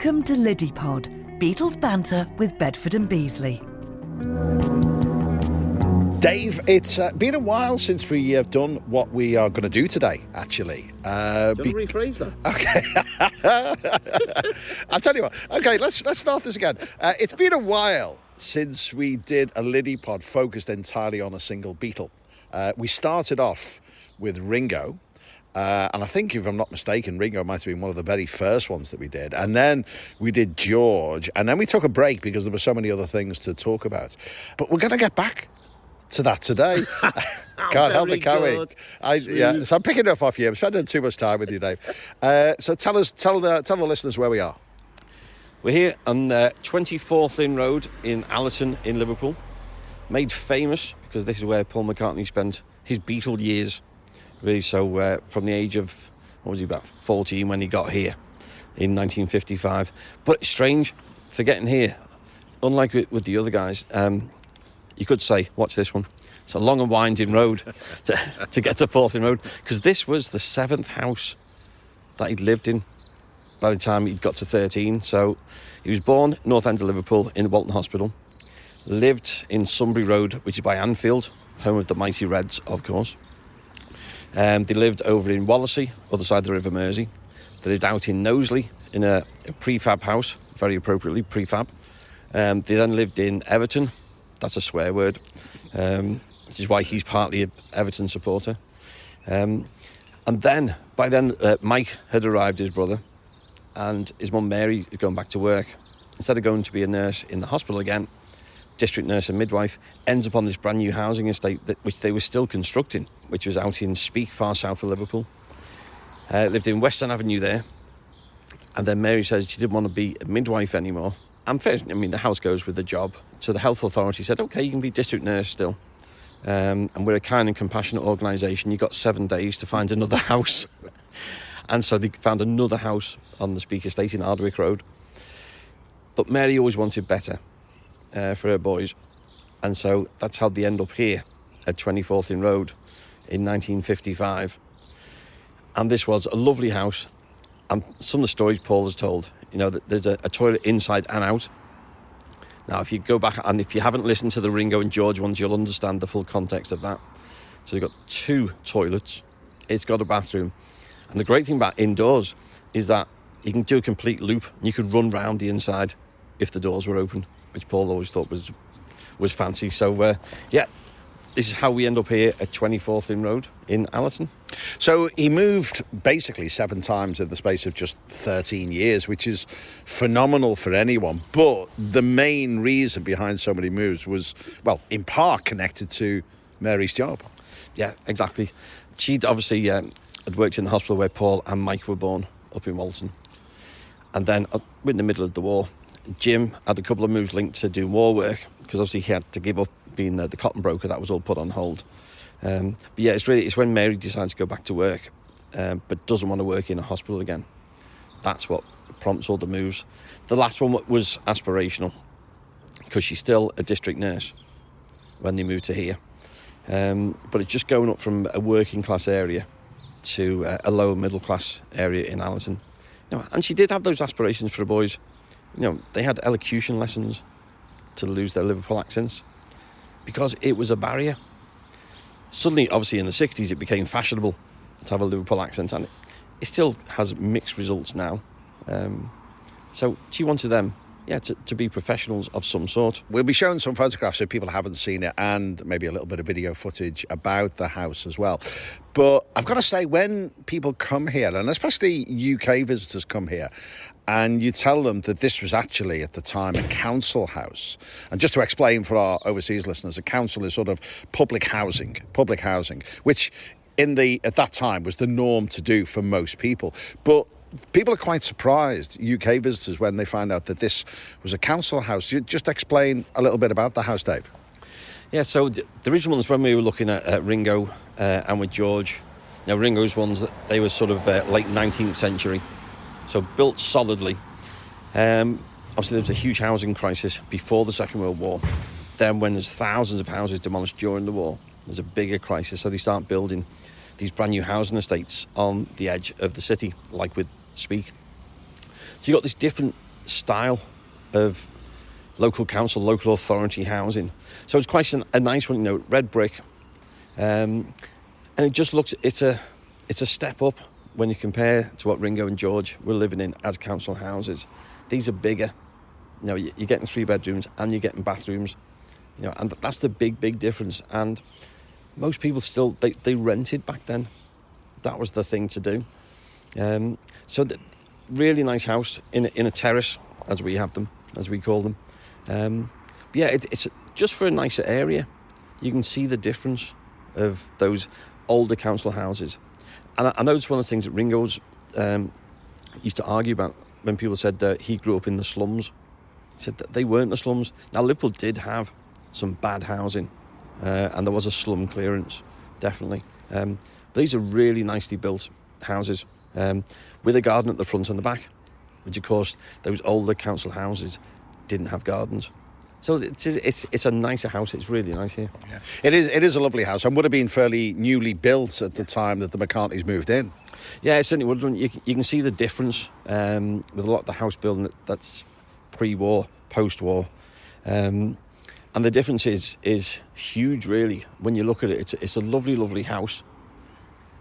Welcome to Liddypod, Beatles banter with Bedford and Beasley. Dave, it's been a while since we have done what we are going to do today, actually. Do you want to rephrase that? Okay. I'll tell you what. Okay, let's start this again. It's been a while since we did a Liddypod focused entirely on a single Beatle. We started off with Ringo. And I think, if I'm not mistaken, Ringo might have been one of the very first ones that we did. And then we did George. And then we took a break because there were so many other things to talk about. But we're going to get back to that today. Can't help it, can we? So I'm picking it up off you. I'm spending too much time with you, Dave. So tell the listeners where we are. We're here on 20 Forthlin Road in Allerton in Liverpool. Made famous because this is where Paul McCartney spent his Beatle years. Really, so from the age of, what was he, about 14 when he got here in 1955. But it's strange for getting here. Unlike with the other guys, you could say, watch this one, it's a long and winding road to get to Forthlin Road, because this was the 7th house that he'd lived in by the time he'd got to 13. So he was born North End of Liverpool in the Walton Hospital, lived in Sunbury Road, which is by Anfield, home of the mighty Reds, of course. They lived over in Wallasey, other side of the River Mersey. They lived out in Knowsley in a prefab house, very appropriately, prefab. They then lived in Everton. That's a swear word, which is why he's partly an Everton supporter. And then, by then, Mike had arrived, his brother, and his mum Mary had gone back to work. Instead of going to be a nurse in the hospital again, district nurse and midwife, ends up on this brand new housing estate which they were still constructing, which was out in Speke, far south of Liverpool. Lived in Western Avenue there. And then Mary said she didn't want to be a midwife anymore. And fair, I mean, the house goes with the job. So the health authority said, OK, you can be district nurse still. And we're a kind and compassionate organisation. You've got 7 days to find another house. And so they found another house on the Speke estate in Ardwick Road. But Mary always wanted better for her boys. And so that's how they end up here at 20 Forthlin Road in 1955. And this was a lovely house. And some of the stories Paul has told, you know, that there's a toilet inside and out. Now, if you go back, and if you haven't listened to the Ringo and George ones, you'll understand the full context of that. So you've got 2 toilets. It's got a bathroom. And the great thing about indoors is that you can do a complete loop. And you could run round the inside if the doors were open, which Paul always thought was fancy. So, this is how we end up here at 20 Forthlin Road in Allerton. So he moved basically 7 times in the space of just 13 years, which is phenomenal for anyone. But the main reason behind so many moves was, well, in part connected to Mary's job. Yeah, exactly. She'd obviously had worked in the hospital where Paul and Mike were born, up in Walton. And then in the middle of the war, Jim had a couple of moves linked to doing war work, because obviously he had to give up being the cotton broker. That was all put on hold. But yeah, it's when Mary decides to go back to work, but doesn't want to work in a hospital again. That's what prompts all the moves. The last one was aspirational, because she's still a district nurse when they moved to here. But it's just going up from a working class area to a lower middle class area in Allerton. You know, and she did have those aspirations for the boys. You know, they had elocution lessons to lose their Liverpool accents because it was a barrier. Suddenly, obviously, in the 60s, it became fashionable to have a Liverpool accent, and it still has mixed results now. So she wanted them, to be professionals of some sort. We'll be showing some photographs if people haven't seen it, and maybe a little bit of video footage about the house as well. But I've got to say, when people come here, and especially UK visitors come here, and you tell them that this was actually, at the time, a council house. And just to explain for our overseas listeners, a council is sort of public housing, which at that time was the norm to do for most people. But people are quite surprised, UK visitors, when they find out that this was a council house. You just explain a little bit about the house, Dave. Yeah, so the original ones, when we were looking at Ringo and with George, now Ringo's ones, they were sort of late 19th century. So built solidly. Obviously, there was a huge housing crisis before the Second World War. Then when there's thousands of houses demolished during the war, there's a bigger crisis. So they start building these brand new housing estates on the edge of the city, like with Speke. So you've got this different style of local council, local authority housing. So it's quite a nice one, red brick. And it just looks, it's a step up when you compare to what Ringo and George were living in as council houses. These are bigger. You're getting 3 bedrooms and you're getting bathrooms. And that's the big difference. And most people still, they rented back then. That was the thing to do. So the really nice house in a terrace, as we have them, as we call them. It's just for a nicer area. You can see the difference of those older council houses. And I know it's one of the things that Ringo's used to argue about when people said he grew up in the slums. He said that they weren't the slums. Now, Liverpool did have some bad housing, and there was a slum clearance, definitely. But these are really nicely built houses with a garden at the front and the back, which, of course, those older council houses didn't have gardens. So it's a nicer house. It's really nice here. Yeah. It is a lovely house, and would have been fairly newly built at the time that the McCartney's moved in. Yeah, it certainly would. You can see the difference with a lot of the house building that's pre-war, post-war, and the difference is huge, really. When you look at it, it's a lovely house.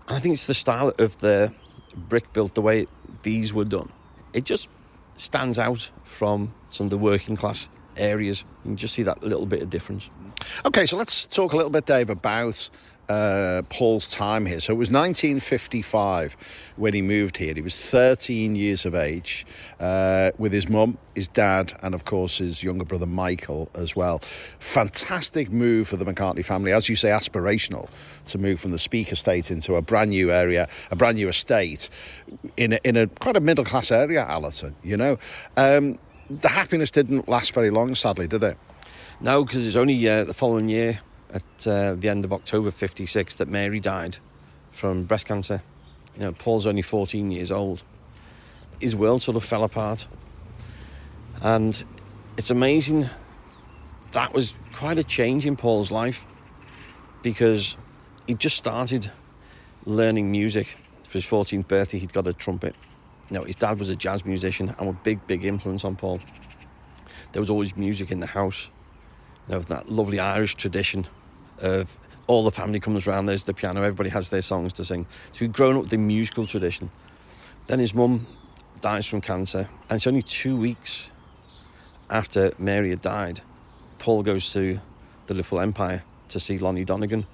And I think it's the style of the brick built, the way these were done. It just stands out from some of the working class areas. You can just see that little bit of difference. Okay, so let's talk a little bit, Dave, about Paul's time here. So it was 1955 when he moved here. He was 13 years of age with his mum, his dad, and of course his younger brother Michael as well. Fantastic move for the McCartney family, as you say, aspirational, to move from the Speak estate into a brand new area, a brand new estate in a quite a middle class area, Allerton. The happiness didn't last very long, sadly, did it? No, because it's only the following year, at the end of October 56, that Mary died from breast cancer. Paul's only 14 years old. His world sort of fell apart. And it's amazing, that was quite a change in Paul's life, because he just started learning music. For his 14th birthday, he'd got a trumpet. His dad was a jazz musician and a big influence on Paul. There was always music in the house. That lovely Irish tradition of all the family comes around, there's the piano, everybody has their songs to sing. So he'd grown up with the musical tradition. Then his mum dies from cancer, and it's only 2 weeks after Mary had died, Paul goes to the Liverpool Empire to see Lonnie Donegan.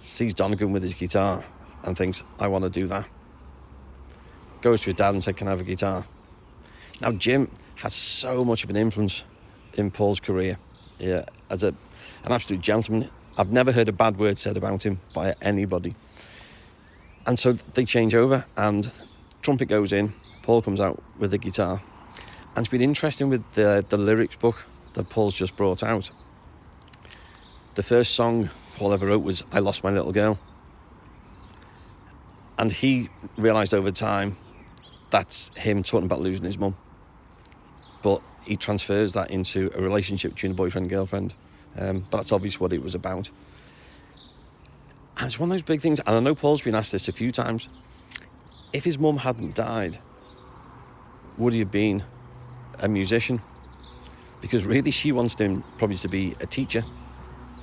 Sees Donegan with his guitar and thinks, I want to do that. Goes to his dad and said, can I have a guitar? Now, Jim has so much of an influence in Paul's career. Yeah, as an absolute gentleman. I've never heard a bad word said about him by anybody. And so they change over, and trumpet goes in, Paul comes out with the guitar. And it's been interesting with the lyrics book that Paul's just brought out. The first song Paul ever wrote was I Lost My Little Girl. And he realised over time that's him talking about losing his mum. But he transfers that into a relationship between a boyfriend and girlfriend. But that's obviously what it was about. And it's one of those big things, and I know Paul's been asked this a few times. If his mum hadn't died, would he have been a musician? Because really she wants him probably to be a teacher.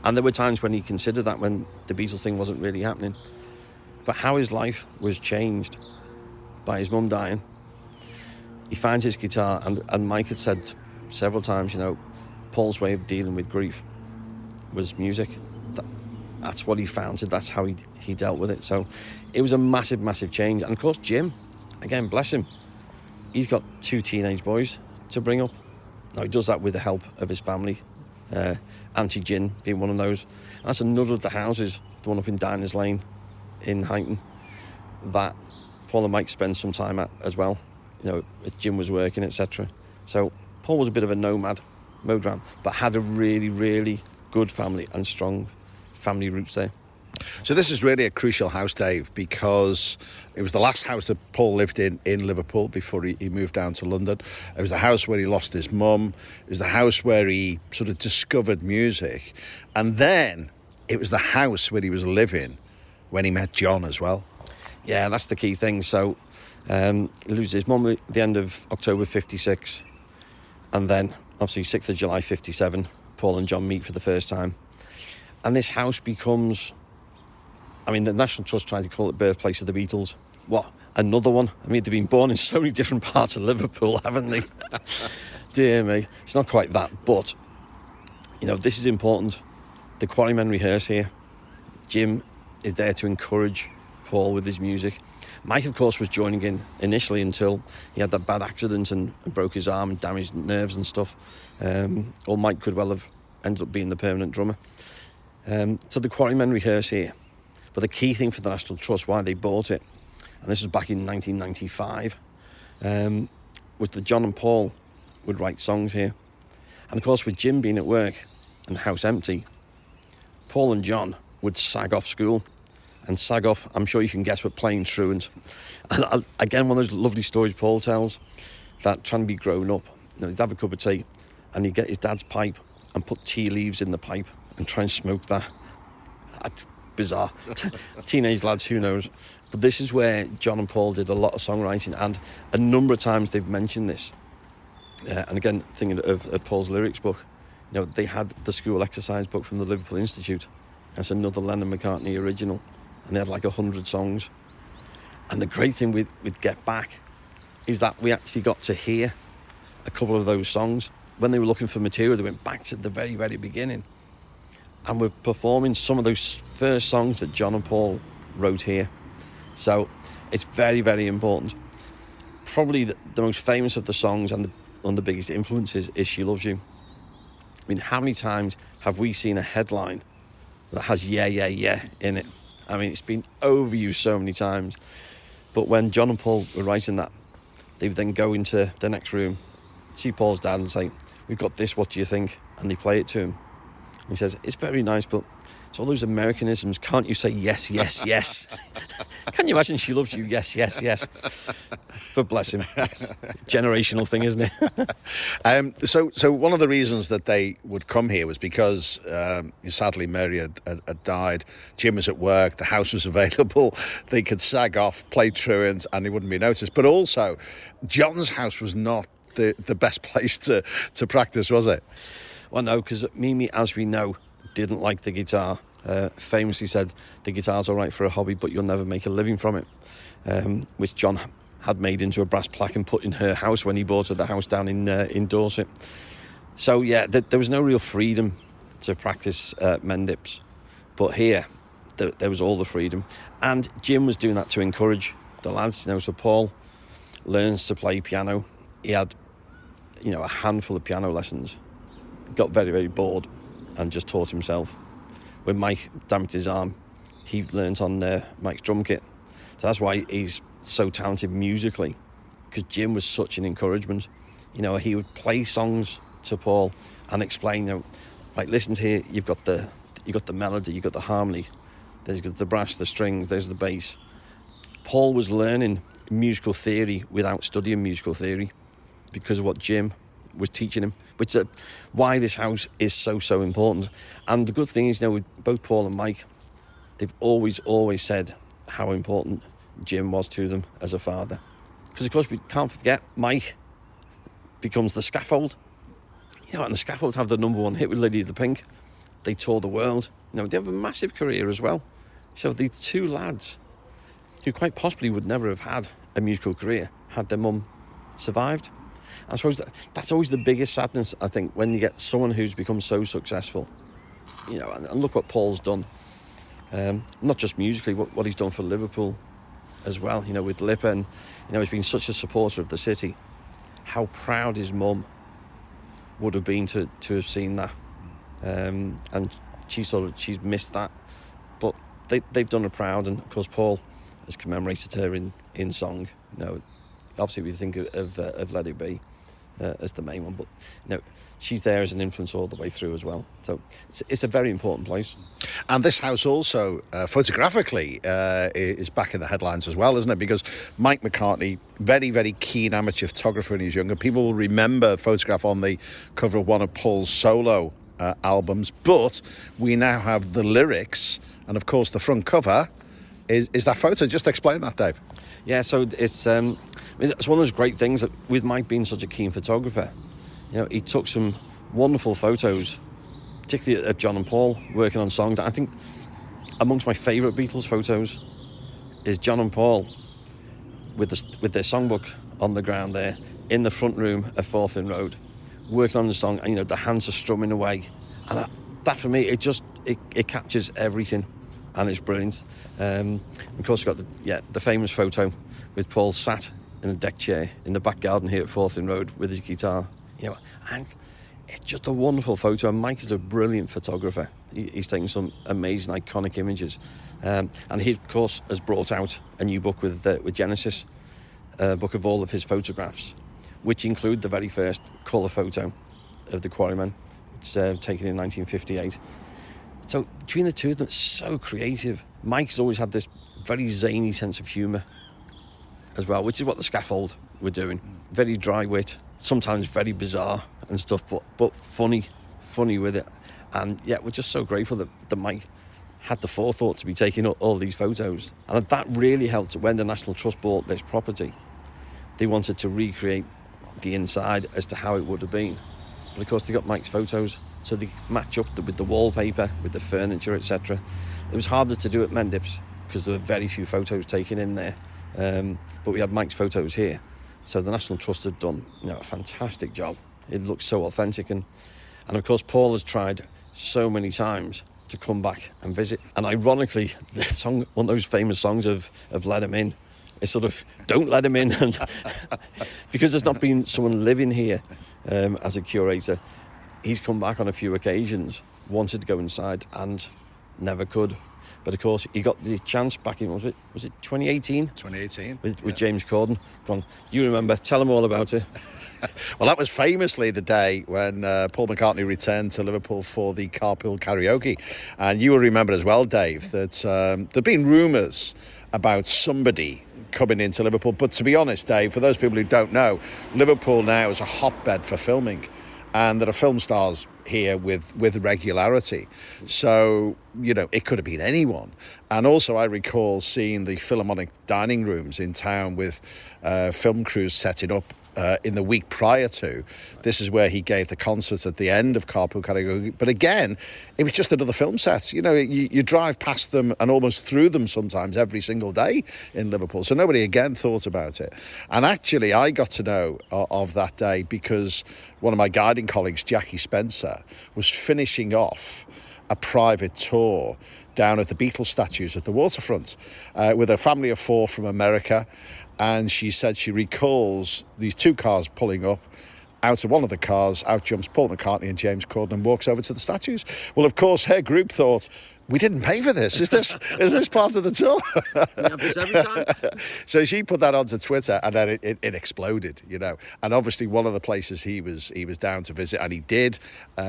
And there were times when he considered that, when the Beatles thing wasn't really happening. But how his life was changed by his mum dying. He finds his guitar, and Mike had said several times, Paul's way of dealing with grief was music. That's what he found. That's how he dealt with it. So it was a massive change. And of course, Jim, again, bless him, he's got 2 teenage boys to bring up. Now, he does that with the help of his family, Auntie Gin being one of those. And that's another of the houses, the one up in Diners Lane in Highton, that Paul and Mike spend some time at as well. Jim was working, etc. So Paul was a bit of a nomad, modran, but had a really good family and strong family roots there. So this is really a crucial house, Dave, because it was the last house that Paul lived in Liverpool before he moved down to London. It was the house where he lost his mum. It was the house where he sort of discovered music. And then it was the house where he was living when he met John as well. Yeah, that's the key thing. So he loses his mum at the end of October 56, and then obviously 6th of July 57, Paul and John meet for the first time. And this house becomes, I mean, the National Trust tried to call it birthplace of the Beatles. What? Another one? I mean, they've been born in so many different parts of Liverpool, haven't they? Dear me. It's not quite that, but, you know, this is important. The Quarrymen rehearse here. Jim is there to encourage Paul with his music. Mike, of course, was joining in initially until he had that bad accident and broke his arm and damaged nerves and stuff. Or Mike could well have ended up being the permanent drummer. So the Quarrymen rehearse here. But the key thing for the National Trust, why they bought it, and this was back in 1995, was that John and Paul would write songs here. And of course, with Jim being at work and the house empty, Paul and John would sag off school. And sag off, I'm sure you can guess, but playing truant. And again, one of those lovely stories Paul tells, that trying to be grown up, you know, he'd have a cup of tea and he'd get his dad's pipe and put tea leaves in the pipe and try and smoke that. That's bizarre. Teenage lads, who knows? But this is where John and Paul did a lot of songwriting, and a number of times they've mentioned this. And again, thinking of Paul's lyrics book, you know, they had the school exercise book from the Liverpool Institute. That's another Lennon-McCartney original. And they had like 100 songs. And the great thing with Get Back is that we actually got to hear a couple of those songs. When they were looking for material, they went back to the very, very beginning. And we're performing some of those first songs that John and Paul wrote here. So it's very, very important. Probably the most famous of the songs and one of the biggest influences is She Loves You. I mean, how many times have we seen a headline that has yeah, yeah, yeah in it? I mean, it's been overused so many times. But when John and Paul were writing that, they would then go into the next room, see Paul's dad and say, we've got this, what do you think? And they play it to him. And he says, it's very nice, but it's all those Americanisms. Can't you say yes, yes, yes? Can you imagine She Loves You? Yes, yes, yes. But bless him. It's a generational thing, isn't it? So one of the reasons that they would come here was because sadly Mary had died. Jim was at work. The house was available. They could sag off, play truant, and he wouldn't be noticed. But also, John's house was not the best place to practice, was it? Well, no, because Mimi, as we know, didn't like the guitar. Famously said, the guitar's all right for a hobby, but you'll never make a living from it. Which John had made into a brass plaque and put in her house when he bought her the house down in Dorset. So, yeah, there was no real freedom to practice Mendips. But here, there was all the freedom. And Jim was doing that to encourage the lads. You know, so Paul learns to play piano. He had, you know, a handful of piano lessons. Got very, very bored and just taught himself. When Mike damaged his arm, he learnt on Mike's drum kit. So that's why he's so talented musically, because Jim was such an encouragement. You know, he would play songs to Paul and explain, you know, right, listen to here, you've got the melody, you've got the harmony, there's the brass, the strings, there's the bass. Paul was learning musical theory without studying musical theory because of what Jim was teaching him, which is why this house is so important. And the good thing is, you know, with both Paul and Mike, they've always said how important Jim was to them as a father. Because of course we can't forget, Mike becomes the Scaffold. You know, and the Scaffold have the #1 hit with Lydia the Pink. They tour the world. You know, they have a massive career as well. So the two lads who quite possibly would never have had a musical career had their mum survived. I suppose that's always the biggest sadness, I think, when you get someone who's become so successful. You know, and look what Paul's done. Not just musically, what he's done for Liverpool as well, you know, with Lip, and, you know, he's been such a supporter of the city. How proud his mum would have been to have seen that. And she's missed that. But they've done her proud, and of course Paul has commemorated her in song. You know, obviously we think of Let It Be as the main one, but you know, she's there as an influence all the way through as well. So it's a very important place. And this house also, photographically, is back in the headlines as well, isn't it? Because Mike McCartney, very, very keen amateur photographer when he was younger. People will remember a photograph on the cover of one of Paul's solo albums, but we now have the lyrics and, of course, the front cover is that photo. Just explain that, Dave. Yeah, so it's one of those great things that with Mike being such a keen photographer, he took some wonderful photos, particularly of John and Paul working on songs. I think amongst my favourite Beatles photos is John and Paul with their songbook on the ground there in the front room of Forthlin Road, working on the song, and the hands are strumming away, and that for me it captures everything, and it's brilliant. Of course, you've got the famous photo with Paul sat in a deck chair in the back garden here at Forthlin Road with his guitar, and it's just a wonderful photo. And Mike is a brilliant photographer. He's taken some amazing, iconic images, and he, of course, has brought out a new book with Genesis, a book of all of his photographs, which include the very first colour photo of the Quarrymen. It's taken in 1958. So between the two of them, it's so creative. Mike's always had this very zany sense of humour as well, which is what the Scaffold were doing. Very dry wit, sometimes very bizarre and stuff, but funny with it. And we're just so grateful that Mike had the forethought to be taking all these photos. And that really helped when the National Trust bought this property. They wanted to recreate the inside as to how it would have been. But of course they got Mike's photos, so they match up with the wallpaper, with the furniture, etc. It was harder to do at Mendips because there were very few photos taken in there. But we had Mike's photos here. So the National Trust had done a fantastic job. It looks so authentic. And of course Paul has tried so many times to come back and visit. And ironically, the song, one of those famous songs of Let 'Em In, is sort of don't let him in. And because there's not been someone living here as a curator, he's come back on a few occasions, wanted to go inside and never could. But of course, he got the chance back in, was it 2018? 2018. With James Corden. Go on, you remember, tell them all about it. Well, that was famously the day when Paul McCartney returned to Liverpool for the Carpool Karaoke. And you will remember as well, Dave, that there'd been rumours about somebody coming into Liverpool. But to be honest, Dave, for those people who don't know, Liverpool now is a hotbed for filming. And there are film stars here with regularity. So, it could have been anyone. And also I recall seeing the Philharmonic dining rooms in town with film crews setting up in the week prior to. This is where he gave the concert at the end of Carpool Karaoke. But again, it was just another film set. You drive past them and almost through them sometimes every single day in Liverpool. So nobody again thought about it. And actually, I got to know of that day because one of my guiding colleagues, Jackie Spencer, was finishing off a private tour down at the Beatles statues at the waterfront with a family of 4 from America. And she said she recalls these 2 cars pulling up. Out of one of the cars, out jumps Paul McCartney and James Corden and walks over to the statues. Well, of course, her group thought, we didn't pay for this. Is this part of the tour? Every time. So she put that onto Twitter, and then it exploded, And obviously, one of the places he was down to visit, and he did,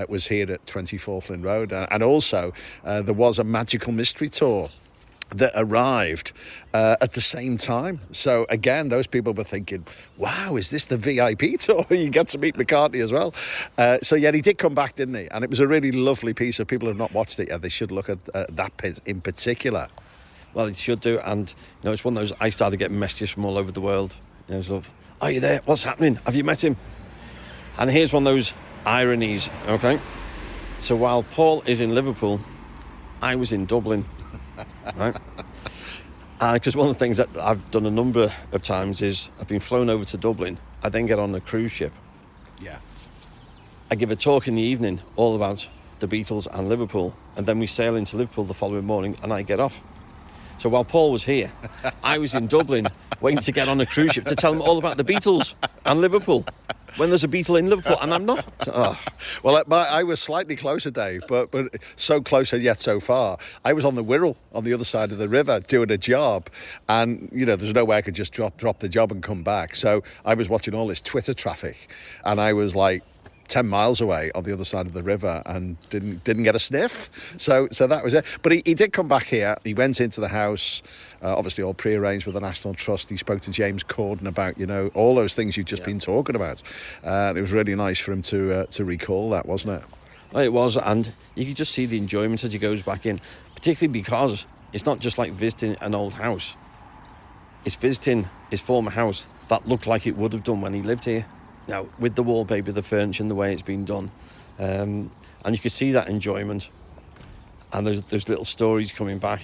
was here at 20 Forthlin Road. And also, there was a magical mystery tour that arrived at the same time. So again, those people were thinking, wow, is this the VIP tour? You get to meet McCartney as well. So yeah, he did come back, didn't he? And it was a really lovely piece. If people have not watched it yet, they should look at that bit in particular. Well, it should do. And it's one of those, I started getting messages from all over the world, sort of, are you there? What's happening? Have you met him? And here's one of those ironies, okay? So while Paul is in Liverpool, I was in Dublin. Right, because one of the things that I've done a number of times is I've been flown over to Dublin. I then get on a cruise ship. Yeah. I give a talk in the evening all about the Beatles and Liverpool, and then we sail into Liverpool the following morning, and I get off. So while Paul was here, I was in Dublin waiting to get on a cruise ship to tell him all about the Beatles and Liverpool. When there's a Beatle in Liverpool, and I'm not. Oh. Well, I was slightly closer, Dave, but so close and yet so far. I was on the Wirral on the other side of the river doing a job, and there's no way I could just drop the job and come back. So I was watching all this Twitter traffic, and I was like 10 miles away on the other side of the river and didn't get a sniff. So that was it. But he did come back here. He went into the house, obviously all prearranged with the National Trust. He spoke to James Corden about, all those things you've just been talking about. And it was really nice for him to recall that, wasn't it? Well, it was, and you could just see the enjoyment as he goes back in, particularly because it's not just like visiting an old house. It's visiting his former house that looked like it would have done when he lived here. Now, with the wallpaper, the furniture and the way it's been done. And you can see that enjoyment. And there's little stories coming back.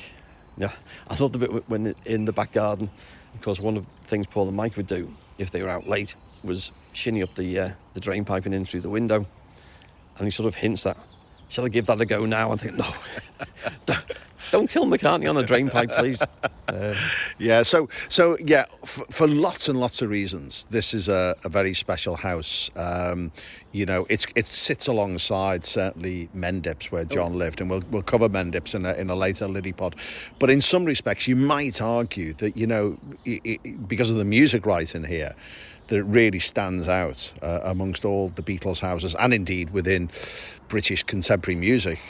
Yeah, I thought the bit when in the back garden, because one of the things Paul and Mike would do if they were out late was shinny up the drain pipe and in through the window. And he sort of hints that, shall I give that a go now? I think, no, don't kill McCartney on a drain pipe, please. Yeah, so yeah, for lots and lots of reasons, this is a very special house. It sits alongside certainly Mendips, where John lived, and we'll cover Mendips in a later Liddypod. But in some respects, you might argue that because of the music right in here, that it really stands out amongst all the Beatles houses, and indeed within British contemporary music.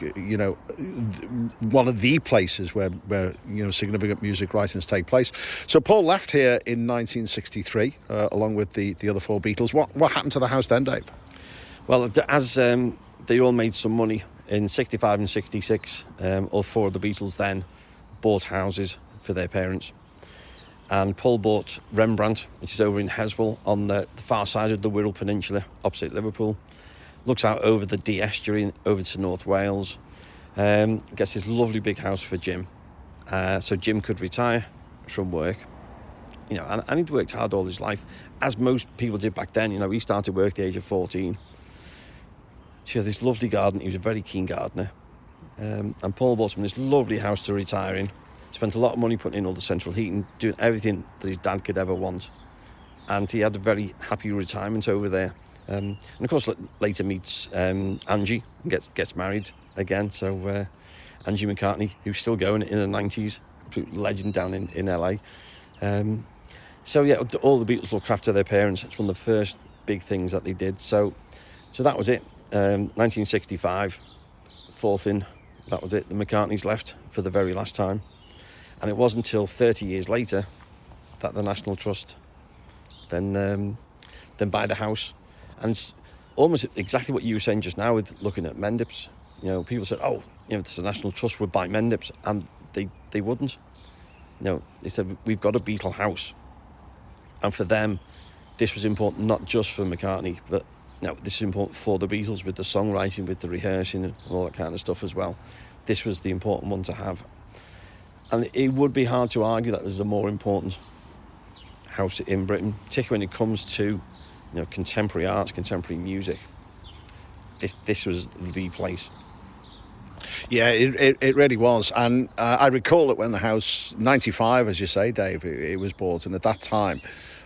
One of the places where significant music writings take place. So Paul left here in 1963, along with the other four Beatles. What happened to the house then, Dave? Well, as they all made some money in 65 and 66, all four of the Beatles then bought houses for their parents. And Paul bought Rembrandt, which is over in Heswell on the far side of the Wirral Peninsula, opposite Liverpool. Looks out over the Dee estuary, over to North Wales. Gets this lovely big house for Jim. So Jim could retire from work. And he'd worked hard all his life, as most people did back then. He started work at the age of 14. So he had this lovely garden. He was a very keen gardener. And Paul bought him this lovely house to retire in. Spent a lot of money putting in all the central heating, doing everything that his dad could ever want. And he had a very happy retirement over there. And of course, later meets Angie and gets married again. So Angie McCartney, who's still going in her 90s, legend down in LA. So yeah, all the Beatles looked after their parents. It's one of the first big things that they did. So that was it. 1965, Forthlin, that was it. The McCartneys left for the very last time. And it wasn't until 30 years later that the National Trust then buy the house. And it's almost exactly what you were saying just now with looking at Mendips. People said, the National Trust would buy Mendips, and they wouldn't. They said, we've got a Beatle house. And for them, this was important not just for McCartney, but this is important for the Beatles, with the songwriting, with the rehearsing and all that kind of stuff as well. This was the important one to have. And it would be hard to argue that there's a more important house in Britain, particularly when it comes to contemporary arts, contemporary music. This was the place. Yeah, it really was. And I recall that when the house, 95, as you say, Dave, it was bought, and at that time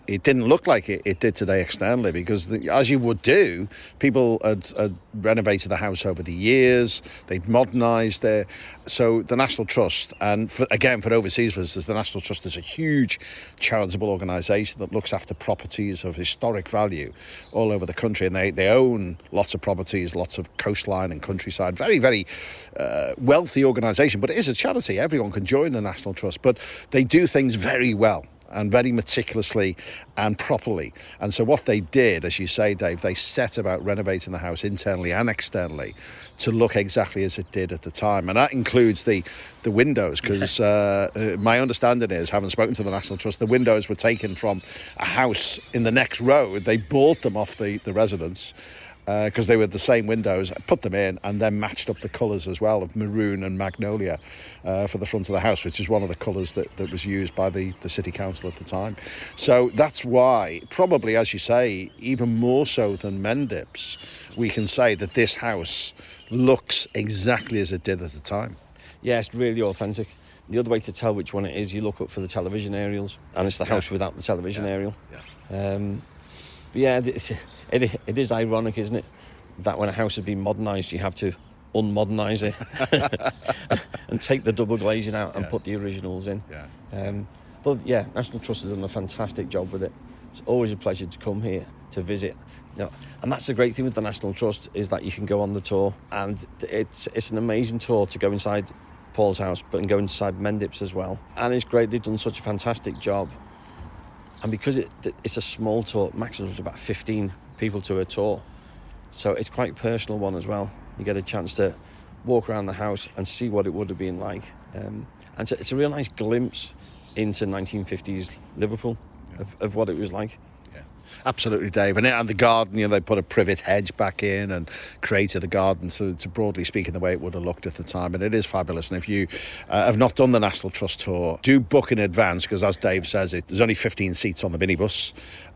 it didn't look like it did today externally, because as you would do, people had renovated the house over the years, they'd modernised it. So the National Trust, and for overseas visitors, the National Trust is a huge charitable organisation that looks after properties of historic value all over the country, and they own lots of properties, lots of coastline and countryside. Very, very wealthy organisation, but it is a charity. Everyone can join the National Trust, but they do things very well and very meticulously and properly. And so what they did, as you say, Dave, they set about renovating the house internally and externally to look exactly as it did at the time. And that includes the windows, because my understanding is, having spoken to the National Trust, the windows were taken from a house in the next road. They bought them off the residents, because they were the same windows, put them in, and then matched up the colours as well of maroon and magnolia for the front of the house, which is one of the colours that was used by the City Council at the time. So that's why, probably, as you say, even more so than Mendips, we can say that this house looks exactly as it did at the time. Yeah, it's really authentic. The other way to tell which one it is, you look up for the television aerials, and it's the house without the television aerial. Yeah. It is ironic, isn't it, that when a house has been modernised, you have to unmodernise it and take the double glazing out and put the originals in. But yeah, National Trust has done a fantastic job with it. It's always a pleasure to come here to visit. And that's the great thing with the National Trust, is that you can go on the tour, and it's an amazing tour to go inside Paul's house, but go inside Mendips as well. And it's great, they've done such a fantastic job. And because it's a small tour, maximum about 15 people to a tour, so it's quite a personal one as well. You get a chance to walk around the house and see what it would have been like. And And so it's a real nice glimpse into 1950s Liverpool of what it was like. Absolutely, Dave. And the garden, you know, they put a privet hedge back in and created the garden to broadly speaking the way it would have looked at the time. And it is fabulous. And if you have not done the National Trust tour, do book in advance, because as Dave says, there's only 15 seats on the minibus.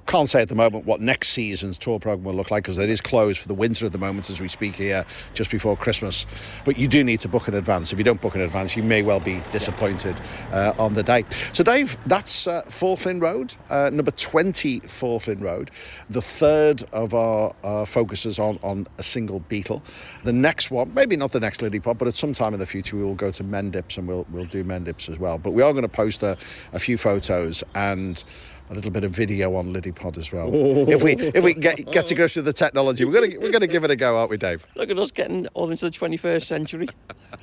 Can't say at the moment what next season's tour programme will look like, because it is closed for the winter at the moment as we speak here just before Christmas. But you do need to book in advance. If you don't book in advance, you may well be disappointed on the day. So Dave, that's Forthlin Road, number 20 Forthlin Road, the third of our focuses on a single Beatle. The next one, maybe not the next Liddypod, but at some time in the future we will go to Mendips, and we'll do Mendips as well. But we are going to post a few photos and a little bit of video on Liddypod as well. If we can get to grips with the technology, we're gonna give it a go, aren't we, Dave? Look at us getting all into the 21st century.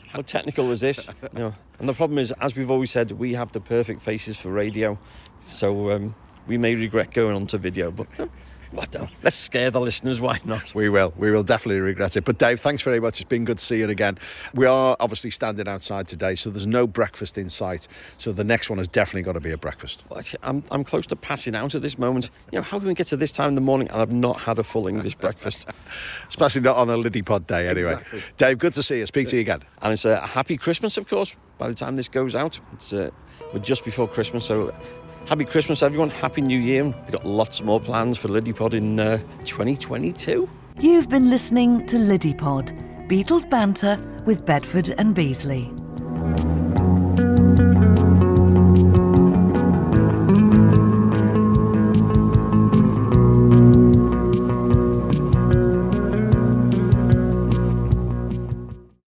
How technical is this? You know, and the problem is, as we've always said, we have the perfect faces for radio, so we may regret going on to video, but what the? Let's scare the listeners, why not? We will definitely regret it. But Dave, thanks very much. It's been good to see you again. We are obviously standing outside today, so there's no breakfast in sight. So the next one has definitely got to be a breakfast. Well, I'm close to passing out at this moment. You know, how can we get to this time in the morning and I've not had a full English breakfast? Especially not on a Liddypod day, anyway. Exactly. Dave, good to see you. Speak to you again. And it's a happy Christmas, of course. By the time this goes out, we're just before Christmas, so happy Christmas, everyone. Happy New Year. We've got lots more plans for Liddypod in 2022. You've been listening to Liddypod, Beatles banter with Bedford and Beasley.